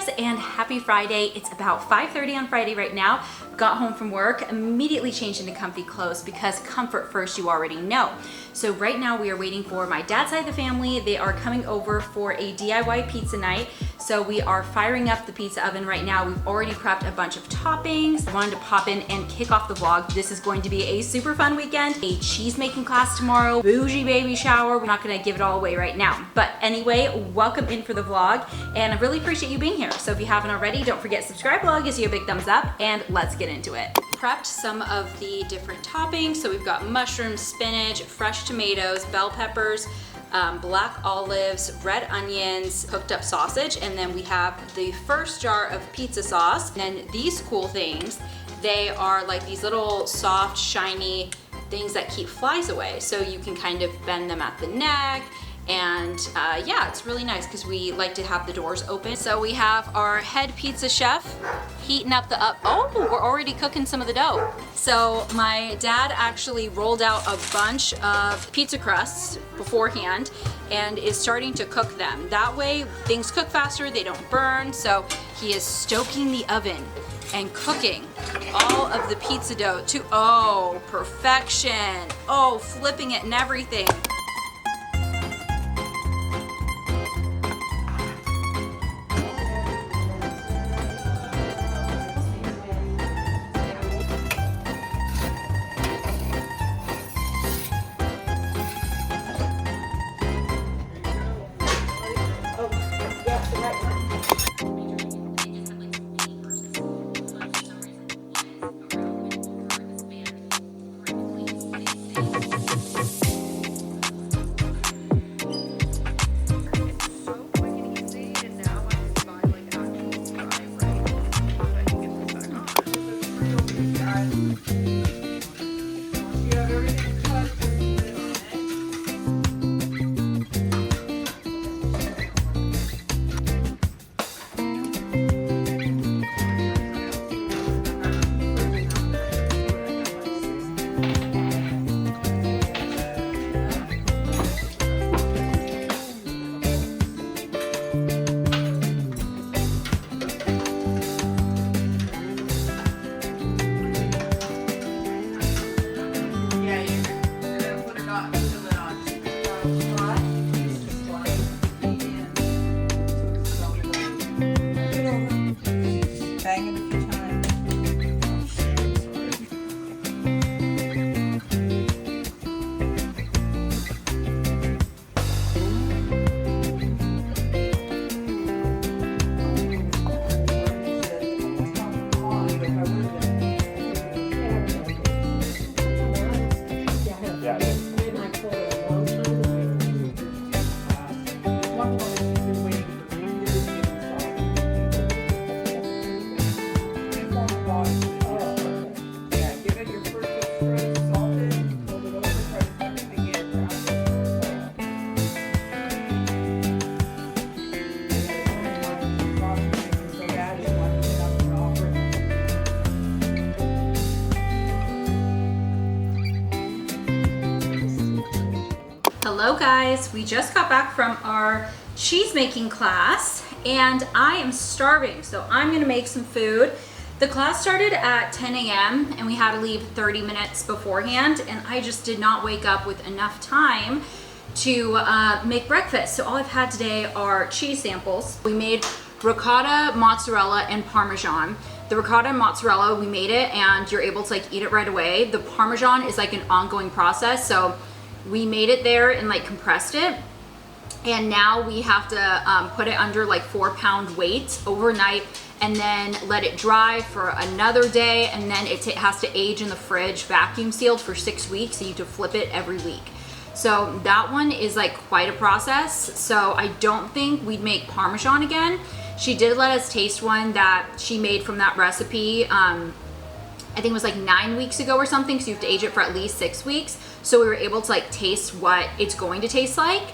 guys, and happy Friday. It's about 5:30 on Friday right now. Got home from work, immediately changed into comfy clothes because comfort first, you already know. So right now we are waiting for my dad's side of the family. They are coming over for a DIY pizza night. So we are firing up the pizza oven right now. We've already prepped a bunch of toppings. I wanted to pop in and kick off the vlog. This is going to be a super fun weekend. A cheese making class tomorrow, bougie baby shower. We're not gonna give it all away right now. But anyway, welcome in for the vlog. And I really appreciate you being here. So if you haven't already, don't forget subscribe below, gives you a big thumbs up, and let's get into it. Prepped some of the different toppings. So we've got mushrooms, spinach, fresh tomatoes, bell peppers, black olives, red onions, cooked up sausage, and then we have the first jar of pizza sauce. And then these cool things, they are like these little soft, shiny things that keep flies away. So you can kind of bend them at the neck. And yeah, it's really nice because we like to have the doors open. So we have our head pizza chef heating up the oh, we're already cooking some of the dough. So my dad actually rolled out a bunch of pizza crusts beforehand and is starting to cook them. That way things cook faster, they don't burn. So he is stoking the oven and cooking all of the pizza dough to, oh, perfection. Oh, flipping it and everything. Hello guys, we just got back from our cheese making class and I am starving, so I'm gonna make some food. The class started at 10 a.m. and we had to leave 30 minutes beforehand, and I just did not wake up with enough time to make breakfast. So all I've had today are cheese samples. We made ricotta, mozzarella, and Parmesan. The ricotta and mozzarella, we made it and you're able to like eat it right away. The Parmesan is like an ongoing process, so we made it there and like compressed it, and now we have to put it under like 4-pound weight overnight and then let it dry for another day, and then it has to age in the fridge vacuum sealed for 6 weeks, so you have to flip it every week. So that one is like quite a process, so I don't think we'd make Parmesan again. She did let us taste one that she made from that recipe. I think it was like 9 weeks ago or something, so you have to age it for at least 6 weeks. So we were able to like taste what it's going to taste like.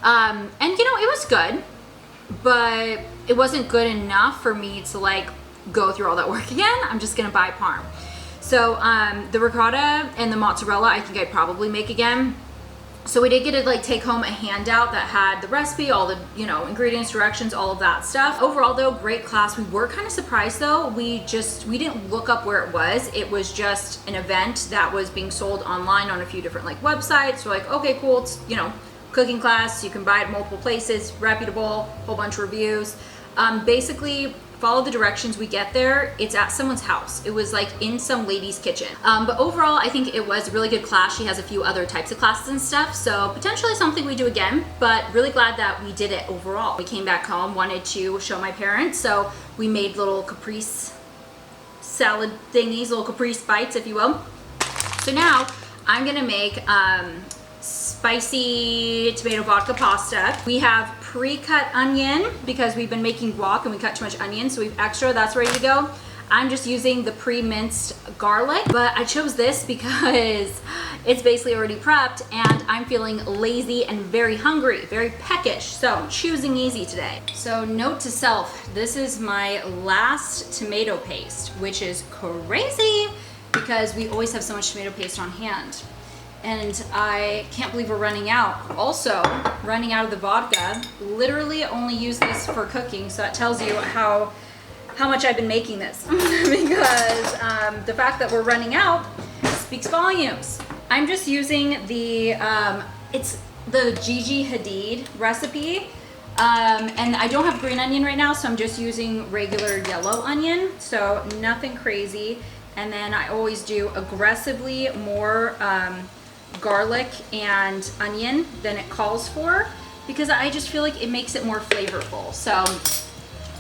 And you know, it was good, but it wasn't good enough for me to like go through all that work again. I'm just gonna buy Parm. So the ricotta and the mozzarella, I think I'd probably make again. So we did get to like take home a handout that had the recipe, all the, you know, ingredients, directions, all of that stuff. Overall though, great class. We were kind of surprised though. We didn't look up where it was. It was just an event that was being sold online on a few different like websites. So like, okay, cool. It's, you know, cooking class. You can buy it at multiple places, reputable, whole bunch of reviews. Basically, follow the directions. We get there, it's at someone's house. It was like in some lady's kitchen. But overall, I think it was a really good class. She has a few other types of classes and stuff, so potentially something we do again, but really glad that we did it overall. We came back home, wanted to show my parents, so we made little caprese salad thingies, little caprese bites, if you will. So now I'm gonna make spicy tomato vodka pasta. We have pre-cut onion because we've been making guac and we cut too much onion, so we've extra, that's ready to go. I'm just using the pre-minced garlic, but I chose this because it's basically already prepped and I'm feeling lazy and very hungry, very peckish, so I'm choosing easy today. So note to self, this is my last tomato paste, which is crazy because we always have so much tomato paste on hand. And I can't believe we're running out. Also, running out of the vodka. Literally only use this for cooking, so that tells you how much I've been making this. Because the fact that we're running out speaks volumes. I'm just using the, it's the Gigi Hadid recipe. And I don't have green onion right now, so I'm just using regular yellow onion. So nothing crazy. And then I always do aggressively more garlic and onion than it calls for because I just feel like it makes it more flavorful. So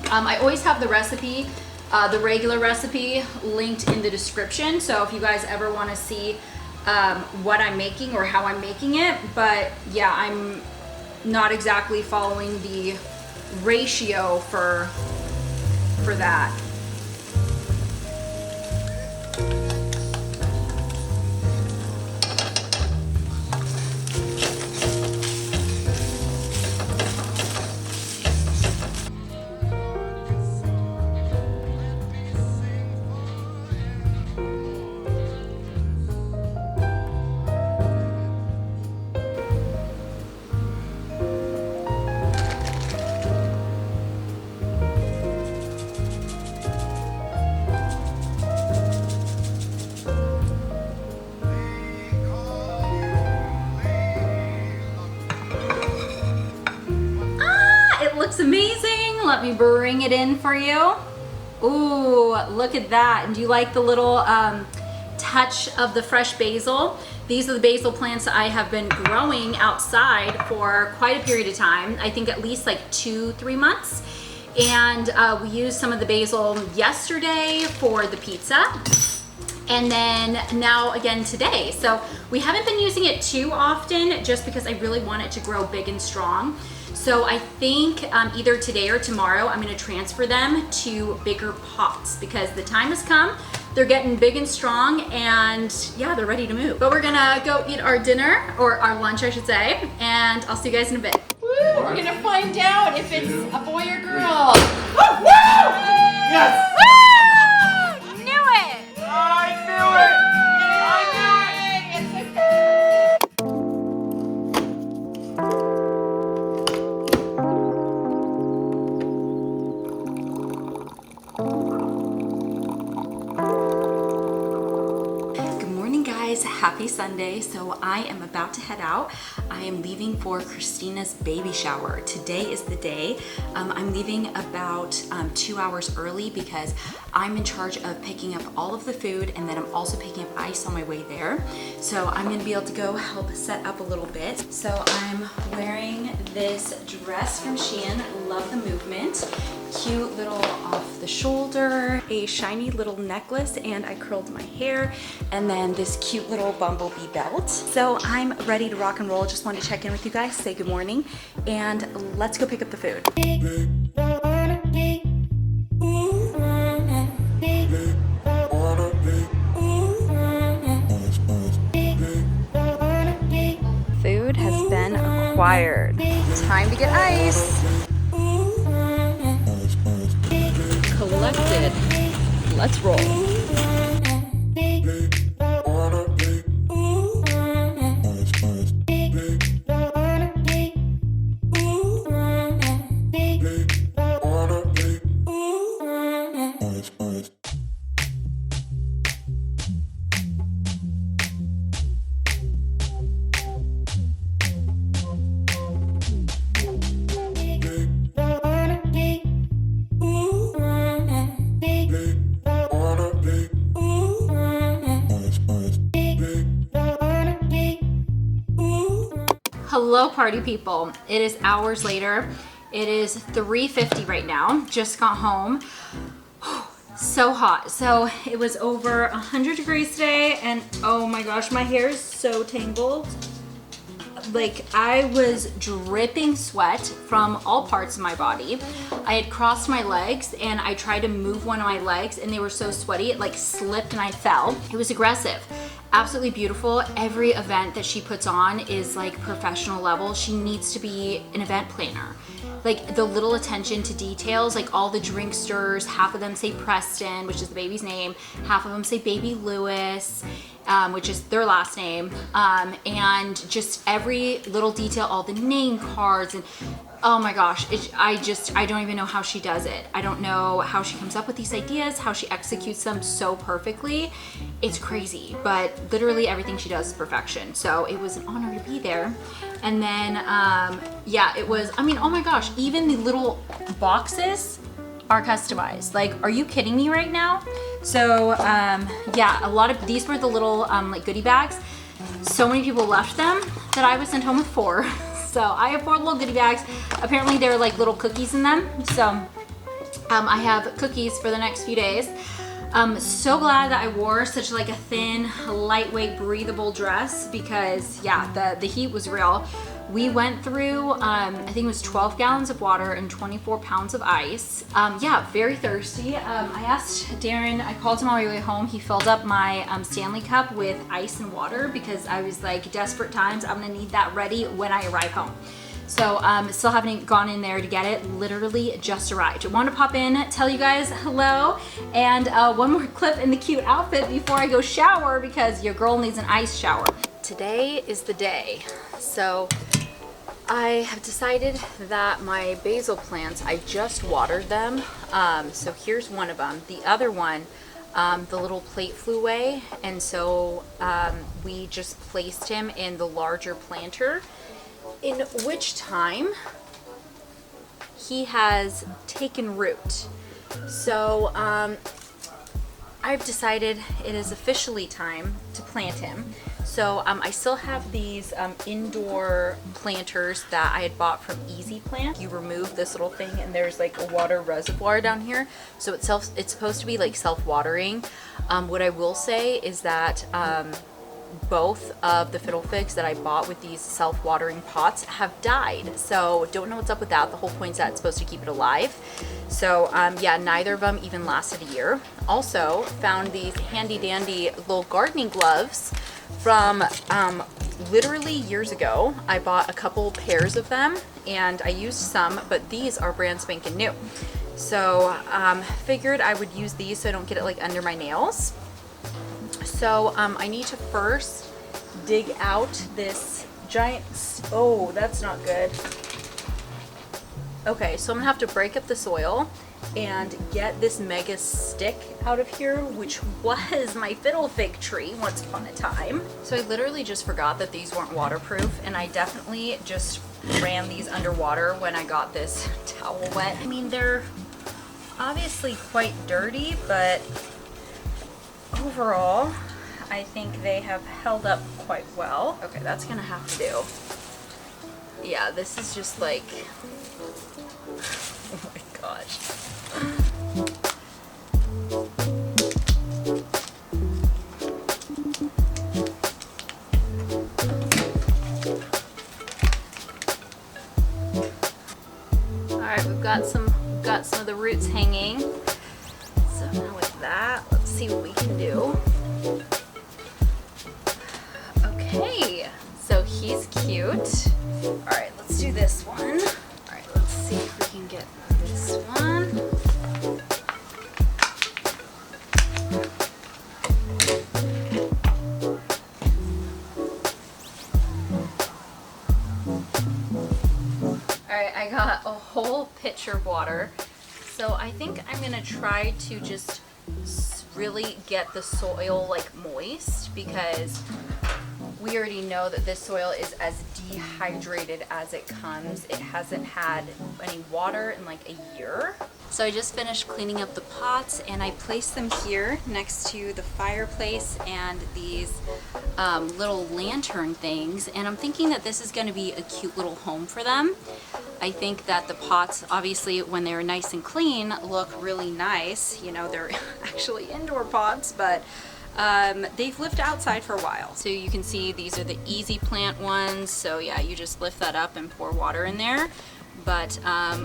I always have the recipe, the regular recipe linked in the description. So if you guys ever want to see what I'm making or how I'm making it, but yeah, I'm not exactly following the ratio for that. Looks amazing. Let me bring it in for you. Ooh, look at that. And do you like the little touch of the fresh basil? These are the basil plants that I have been growing outside for quite a period of time. I think at least like 2-3 months. And we used some of the basil yesterday for the pizza. And then now again today. So we haven't been using it too often just because I really want it to grow big and strong. So I think either today or tomorrow I'm going to transfer them to bigger pots because the time has come. They're getting big and strong and yeah, they're ready to move. But we're gonna go eat our dinner, or our lunch I should say, and I'll see you guys in a bit. Woo, we're gonna find out if it's a boy or girl. Woo, woo! Yes! Woo! Knew it! I knew it! Happy Sunday. So I am about to head out. I am leaving for Christina's baby shower. Today is the day. I'm leaving about 2 hours early because I'm in charge of picking up all of the food, and then I'm also picking up ice on my way there. So I'm gonna be able to go help set up a little bit. So I'm wearing this dress from Shein. Love the movement. Cute little off the shoulder, a shiny little necklace, and I curled my hair, and then this cute little bumblebee belt. So I'm ready to rock and roll. Just wanted to check in with you guys, say good morning, and let's go pick up the food. Food has been acquired. Time to get ice. Collected. Let's roll. Hello party people. It is hours later. It is 3:50 right now. Just got home. So hot. So it was over 100 degrees today, and oh my gosh, my hair is so tangled. Like, I was dripping sweat from all parts of my body. I had crossed my legs and I tried to move one of my legs and they were so sweaty it like slipped and I fell. It was aggressive. Absolutely beautiful. Every event that she puts on is like professional level. She needs to be an event planner. Like the little attention to details, like all the drink stirs, half of them say Preston, which is the baby's name, half of them say Baby Lewis, which is their last name, and just every little detail, all the name cards, and oh my gosh, I don't even know how she does it. I don't know how she comes up with these ideas, how she executes them so perfectly. It's crazy, but literally everything she does is perfection. So it was an honor to be there. And then, yeah, it was, I mean, oh my gosh, even the little boxes are customized. Like, are you kidding me right now? So, yeah, a lot of, these were the little, like goodie bags. So many people left them that I was sent home with 4. So I have 4 little goodie bags. Apparently there are like little cookies in them. So, I have cookies for the next few days. So glad that I wore such like a thin, lightweight, breathable dress because yeah, the heat was real. We went through, I think it was 12 gallons of water and 24 pounds of ice. Yeah, very thirsty. I asked Darren, I called him on my way home. He filled up my Stanley cup with ice and water because I was like, desperate times, I'm gonna need that ready when I arrive home. So still haven't gone in there to get it, literally just arrived. I want to pop in, tell you guys hello, and one more clip in the cute outfit before I go shower because your girl needs an ice shower. Today is the day. So I have decided that my basil plants, I just watered them. So here's one of them. The other one, the little plate flew away, and so we just placed him in the larger planter, in which time he has taken root. So I've decided it is officially time to plant him. So I still have these indoor planters that I had bought from Easy Plant. You remove this little thing and there's like a water reservoir down here. So it's supposed to be like self-watering. What I will say is that both of the fiddle figs that I bought with these self-watering pots have died. So don't know what's up with that. The whole point's that it's supposed to keep it alive. So yeah, neither of them even lasted a year. Also found these handy dandy little gardening gloves from literally years ago. I bought a couple pairs of them and I used some, but these are brand spanking new. So figured I would use these so I don't get it like under my nails. So I need to first dig out this giant, oh, that's not good. Okay, so I'm gonna have to break up the soil and get this mega stick out of here, which was my fiddle fig tree once upon a time. So I literally just forgot that these weren't waterproof, and I definitely just ran these underwater when I got this towel wet. I mean, they're obviously quite dirty, but overall, I think they have held up quite well. Okay, that's gonna have to do. Yeah, this is just like, oh my gosh. All right, we've got some of the roots hanging. So now with that, let's see what we can do. Okay, so he's cute. All right, let's do this one. All right, let's see if we can get this one. All right, I got a whole pitcher of water. So I think I'm gonna try to just really get the soil like moist because we already know that this soil is as dehydrated as it comes. It hasn't had any water in like a year. So I just finished cleaning up the pots and I placed them here next to the fireplace and these little lantern things. And I'm thinking that this is going to be a cute little home for them. I think that the pots, obviously, when they're nice and clean, look really nice. You know, they're actually indoor pots, but they've lived outside for a while. So you can see these are the easy plant ones. So yeah, you just lift that up and pour water in there. But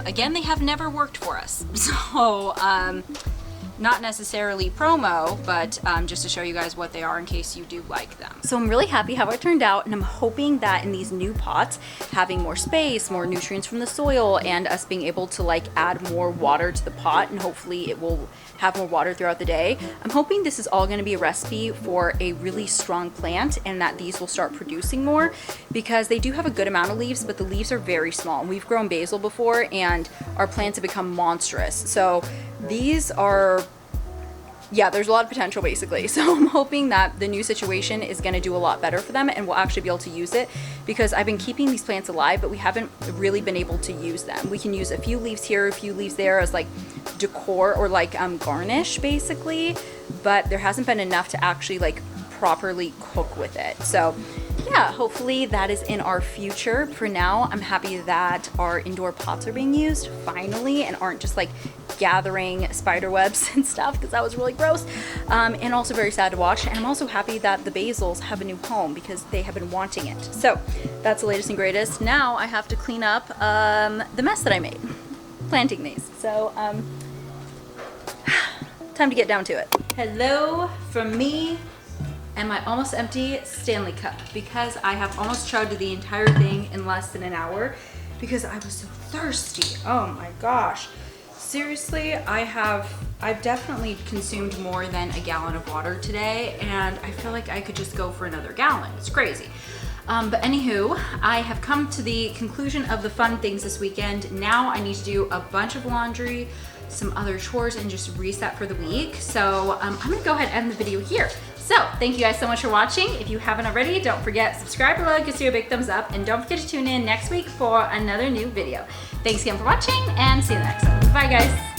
again, they have never worked for us. So not necessarily promo, but just to show you guys what they are in case you do like them. So I'm really happy how it turned out, and I'm hoping that in these new pots, having more space, more nutrients from the soil, and us being able to like add more water to the pot, and hopefully it will have more water throughout the day. I'm hoping this is all going to be a recipe for a really strong plant, and that these will start producing more, because they do have a good amount of leaves, but the leaves are very small. We've grown basil before and our plants have become monstrous. So these are, yeah, there's a lot of potential basically. So I'm hoping that the new situation is going to do a lot better for them and we'll actually be able to use it, because I've been keeping these plants alive, but we haven't really been able to use them. We can use a few leaves here, a few leaves there as like decor or like garnish basically, but there hasn't been enough to actually like properly cook with it. So yeah, hopefully that is in our future. For now, I'm happy that our indoor pots are being used finally and aren't just like gathering spider webs and stuff, because that was really gross, and also very sad to watch. And I'm also happy that the basils have a new home because they have been wanting it. So that's the latest and greatest. Now I have to clean up the mess that I made planting these. So time to get down to it. Hello from me and my almost empty Stanley Cup, because I have almost chugged the entire thing in less than an hour because I was so thirsty. Oh my gosh. Seriously, I've definitely consumed more than a gallon of water today, and I feel like I could just go for another gallon. It's crazy. But anywho, I have come to the conclusion of the fun things this weekend. Now I need to do a bunch of laundry, some other chores, and just reset for the week. So I'm gonna go ahead and end the video here. So thank you guys so much for watching. If you haven't already, don't forget, subscribe below, gives you a big thumbs up, and don't forget to tune in next week for another new video. Thanks again for watching, and see you in the next one. Bye guys.